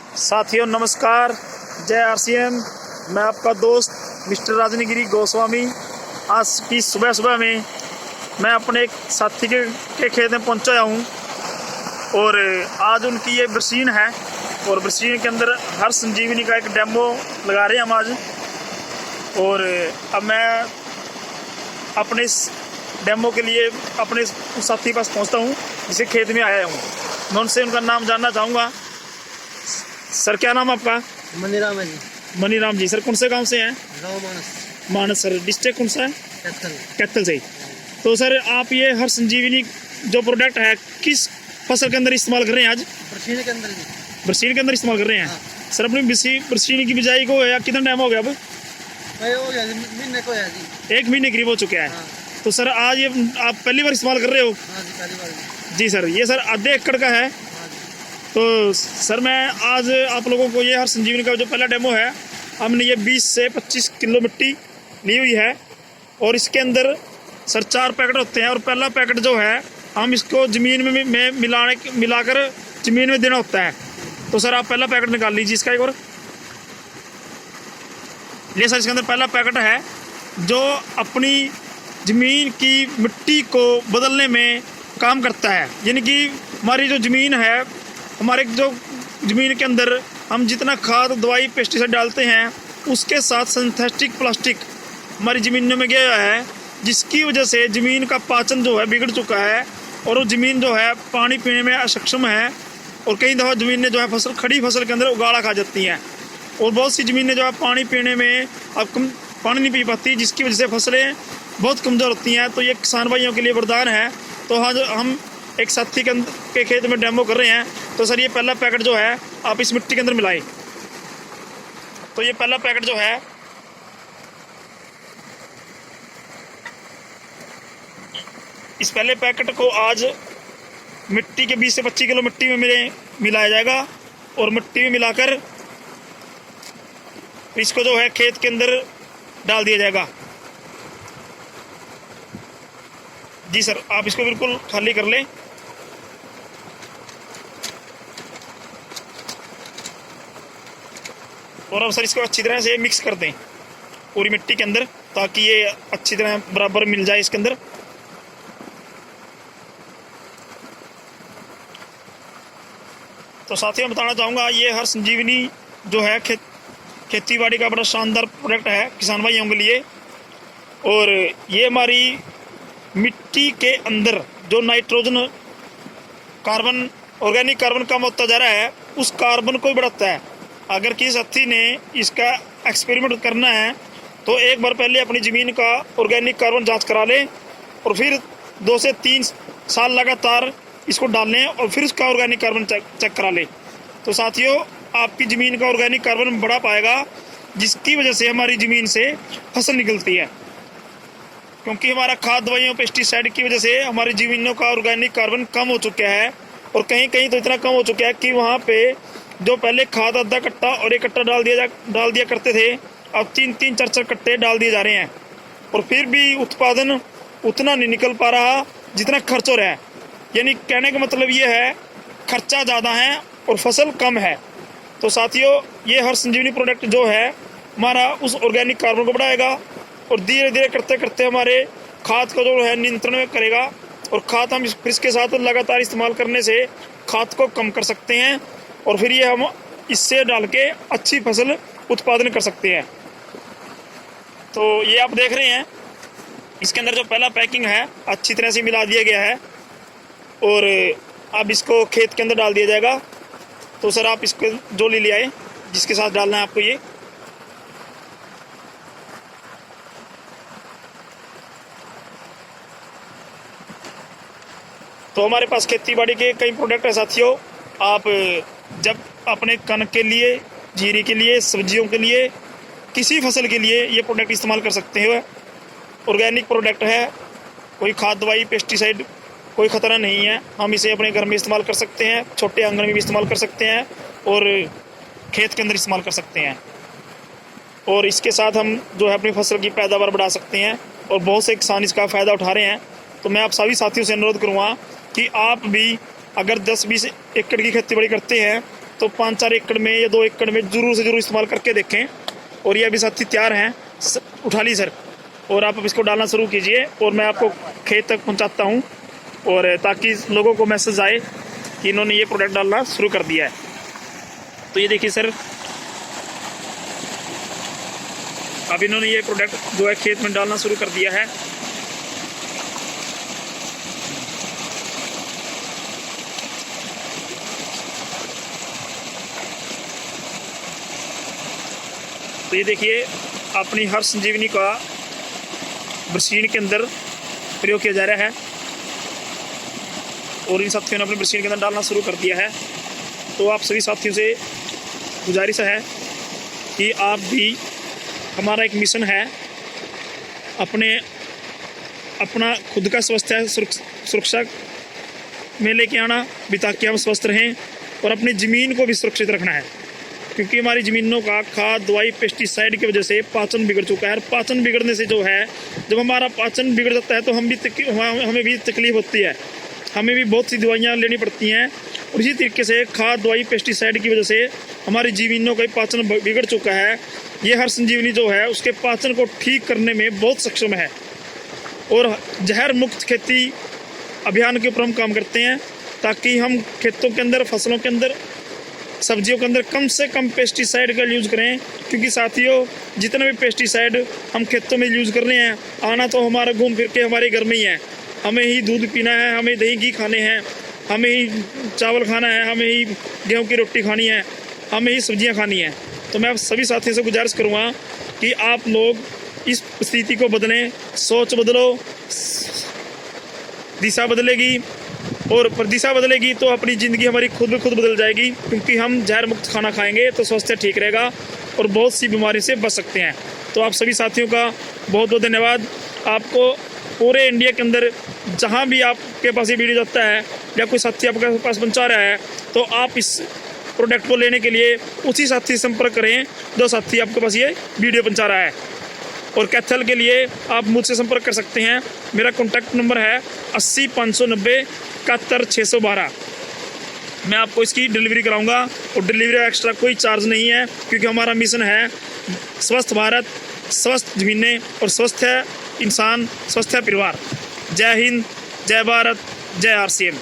साथियों नमस्कार, जय आरसीएम। मैं आपका दोस्त मिस्टर राजनीगिरी गोस्वामी। आज की सुबह सुबह में मैं अपने एक साथी के खेत में पहुंचा हूं और आज उनकी ये ब्रसीन है और ब्रसीन के अंदर हर संजीवनी का एक डेमो लगा रहे हैं हम आज। और अब मैं अपने इस डेमो के लिए अपने साथी के पास पहुंचता हूं जिसे खेत में आया हूं। मैं उनसे उनका नाम जानना चाहूँगा। सर क्या नाम आपका? मनीराम है जी। मनीराम जी। सर कौन से गांव से हैं? गाँव मानस। मानस। सर डिस्ट्रिक्ट कौन सा है? कैथल। कैथल से। तो सर आप ये हर संजीवनी जो प्रोडक्ट है किस फसल के अंदर इस्तेमाल कर रहे हैं आज? बरसीन के अंदर जी। बरसीन के अंदर इस्तेमाल कर रहे हैं। हाँ। सर अपनी बरसीन की बिजाई को या कितना टाइम हो गया? अब हो गया जी, महीने को है जी। 1 महीने करीब हो चुका है। हाँ। तो सर आज ये आप पहली बार इस्तेमाल कर रहे हो? हाँ जी, पहली बार जी। जी सर, ये सर आधे एकड़ का है। हाँ जी। तो सर मैं आज आप लोगों को ये हर संजीवनी का जो पहला डेमो है, हमने ये 20 से 25 किलो मिट्टी ली हुई है और इसके अंदर सर 4 पैकेट होते हैं और पहला पैकेट जो है हम इसको ज़मीन में मिलाकर ज़मीन में देना होता है। तो सर आप पहला पैकेट निकाल लीजिए इसका एक और। ये सर इसके अंदर पहला पैकेट है जो अपनी ज़मीन की मिट्टी को बदलने में काम करता है। यानी कि हमारी जो ज़मीन है, हमारे जो ज़मीन के अंदर हम जितना खाद दवाई पेस्टिसाइड डालते हैं उसके साथ सिंथेटिक प्लास्टिक हमारी ज़मीनों में गया है, जिसकी वजह से ज़मीन का पाचन जो है बिगड़ चुका है और वो ज़मीन जो है पानी पीने में अक्षम है। और कई दफ़ा ज़मीनें जो है खड़ी फसल के अंदर उगाड़ा खा जाती हैं और बहुत सी ज़मीनें जो है पानी पीने में अब पानी नहीं पी पाती, जिसकी वजह से फसलें बहुत कमज़ोर होती हैं। तो ये किसान भाइयों के लिए वरदान है। तो आज हम एक साथी के खेत में डेमो कर रहे हैं। तो सर ये पहला पैकेट जो है आप इस मिट्टी के अंदर मिलाएं। तो ये पहला पैकेट जो है इस पहले पैकेट को आज मिट्टी के 20 से 25 किलो मिट्टी में मिलाया जाएगा और मिट्टी में मिलाकर इसको जो है खेत के अंदर डाल दिया जाएगा। जी सर, आप इसको बिल्कुल खाली कर लें। और अब सर इसको अच्छी तरह से मिक्स कर दें पूरी मिट्टी के अंदर, ताकि ये अच्छी तरह बराबर मिल जाए इसके अंदर। तो साथियों बताना चाहूँगा ये हर संजीवनी जो है खेती बाड़ी का बड़ा शानदार प्रोडक्ट है किसान भाइयों के लिए। और ये हमारी मिट्टी के अंदर जो नाइट्रोजन कार्बन ऑर्गेनिक कार्बन कम होता जा रहा है उस कार्बन को ही बढ़ाता है। अगर किसी साथी ने इसका एक्सपेरिमेंट करना है तो एक बार पहले अपनी ज़मीन का ऑर्गेनिक कार्बन जांच करा लें और फिर 2 से 3 साल लगातार इसको डाल लें और फिर उसका ऑर्गेनिक कार्बन चेक करा लें। तो साथियों आपकी ज़मीन का ऑर्गेनिक कार्बन बढ़ा पाएगा, जिसकी वजह से हमारी ज़मीन से फसल निकलती है। क्योंकि हमारा खाद दवाइयों पेस्टिसाइड की वजह से हमारी ज़मीनों का ऑर्गेनिक कार्बन कम हो चुका है और कहीं कहीं तो इतना कम हो चुका है कि वहाँ पे जो पहले खाद आधा कट्टा और 1 कट्टा डाल दिया करते थे, अब 3-3 4-4 कट्टे डाल दिए जा रहे हैं और फिर भी उत्पादन उतना नहीं निकल पा रहा जितना खर्च हो रहा है। यानी कहने का मतलब ये है खर्चा ज़्यादा है और फसल कम है। तो साथियों ये हर संजीवनी प्रोडक्ट जो है हमारा उस ऑर्गेनिक कार्बन को बढ़ाएगा और धीरे धीरे करते करते हमारे खाद को जो है नियंत्रण में करेगा। और खाद हम इसके साथ लगातार इस्तेमाल करने से खाद को कम कर सकते हैं और फिर ये हम इससे डाल के अच्छी फसल उत्पादन कर सकते हैं। तो ये आप देख रहे हैं इसके अंदर जो पहला पैकिंग है अच्छी तरह से मिला दिया गया है और अब इसको खेत के अंदर डाल दिया जाएगा। तो सर आप इसको जो ले आए जिसके साथ डालना है आपको ये। तो हमारे पास खेती बाड़ी के कई प्रोडक्ट है साथियों। आप जब अपने कनक के लिए, जीरी के लिए, सब्जियों के लिए, किसी फसल के लिए ये प्रोडक्ट इस्तेमाल कर सकते हो। ऑर्गेनिक प्रोडक्ट है, कोई खाद दवाई पेस्टिसाइड कोई ख़तरा नहीं है। हम इसे अपने घर में इस्तेमाल कर सकते हैं, छोटे आंगन में भी इस्तेमाल कर सकते हैं और खेत के अंदर इस्तेमाल कर सकते हैं। और इसके साथ हम जो है अपनी फसल की पैदावार बढ़ा सकते हैं और बहुत से किसान इसका फ़ायदा उठा रहे हैं। तो मैं आप सभी साथियों से अनुरोध करूँगा कि आप भी अगर 10-20 एकड़ की खेती बाड़ी करते हैं तो 5-4 एकड़ में या 2 एकड़ में जरूर से जरूर इस्तेमाल करके देखें। और ये अभी साथी तैयार हैं, उठा ली सर, और आप अब इसको डालना शुरू कीजिए और मैं आपको खेत तक पहुंचाता हूं, और ताकि लोगों को मैसेज आए कि इन्होंने ये प्रोडक्ट डालना शुरू कर दिया है। तो ये देखिए सर, अब इन्होंने ये प्रोडक्ट जो है खेत में डालना शुरू कर दिया है। तो ये देखिए अपनी हर संजीवनी का ब्रशीन के अंदर प्रयोग किया जा रहा है, और इन साथियों ने अपने ब्रशीन के अंदर डालना शुरू कर दिया है। तो आप सभी साथियों से गुजारिश है कि आप भी, हमारा एक मिशन है अपना खुद का स्वास्थ्य सुरक्षा में लेके आना भी, ताकि हम स्वस्थ रहें, और अपनी ज़मीन को भी सुरक्षित रखना है, क्योंकि हमारी ज़मीनों का खाद, दवाई, पेस्टिसाइड की वजह से पाचन बिगड़ चुका है। और पाचन बिगड़ने से जो है, जब हमारा पाचन बिगड़ जाता है तो हमें भी तकलीफ होती है, हमें भी बहुत सी दवाइयाँ लेनी पड़ती हैं। और इसी तरीके से खाद, दवाई, पेस्टिसाइड की वजह से हमारी ज़मीनों का पाचन बिगड़ चुका है। ये हर संजीवनी जो है उसके पाचन को ठीक करने में बहुत सक्षम है, और जहर मुक्त खेती अभियान के ऊपर हम काम करते हैं, ताकि हम खेतों के अंदर, फसलों के अंदर, सब्जियों के अंदर कम से कम पेस्टिसाइड का यूज़ करें। क्योंकि साथियों, जितने भी पेस्टिसाइड हम खेतों में यूज़ कर रहे हैं, आना तो हमारा घूम फिर के हमारे घर में ही है। हमें ही दूध पीना है, हमें दही घी खाने हैं, हमें ही चावल खाना है, हमें ही गेहूं की रोटी खानी है, हमें ही सब्जियां खानी है। तो मैं आप सभी साथियों से गुजारिश करूँगा कि आप लोग इस स्थिति को बदलें, सोच बदलो, दिशा बदलेगी, और दिशा बदलेगी तो अपनी ज़िंदगी हमारी खुद ब खुद बदल जाएगी। क्योंकि हम जहर मुक्त खाना खाएंगे तो स्वास्थ्य ठीक रहेगा और बहुत सी बीमारी से बच सकते हैं। तो आप सभी साथियों का बहुत बहुत धन्यवाद। आपको पूरे इंडिया के अंदर जहां भी आपके पास ये वीडियो जाता है या कोई साथी आपके पास पहुंचा रहा है, तो आप इस प्रोडक्ट को लेने के लिए उसी साथी से संपर्क करें जो साथी आपके पास ये वीडियो पहुँचा रहा है। और कैथल के लिए आप मुझसे संपर्क कर सकते हैं। मेरा कॉन्टैक्ट नंबर है 80 590 71 612। मैं आपको इसकी डिलीवरी कराऊंगा, और डिलीवरी एक्स्ट्रा कोई चार्ज नहीं है, क्योंकि हमारा मिशन है स्वस्थ भारत, स्वस्थ ज़मीनें और स्वस्थ इंसान, स्वस्थ परिवार। जय हिंद, जय भारत, जय RCM।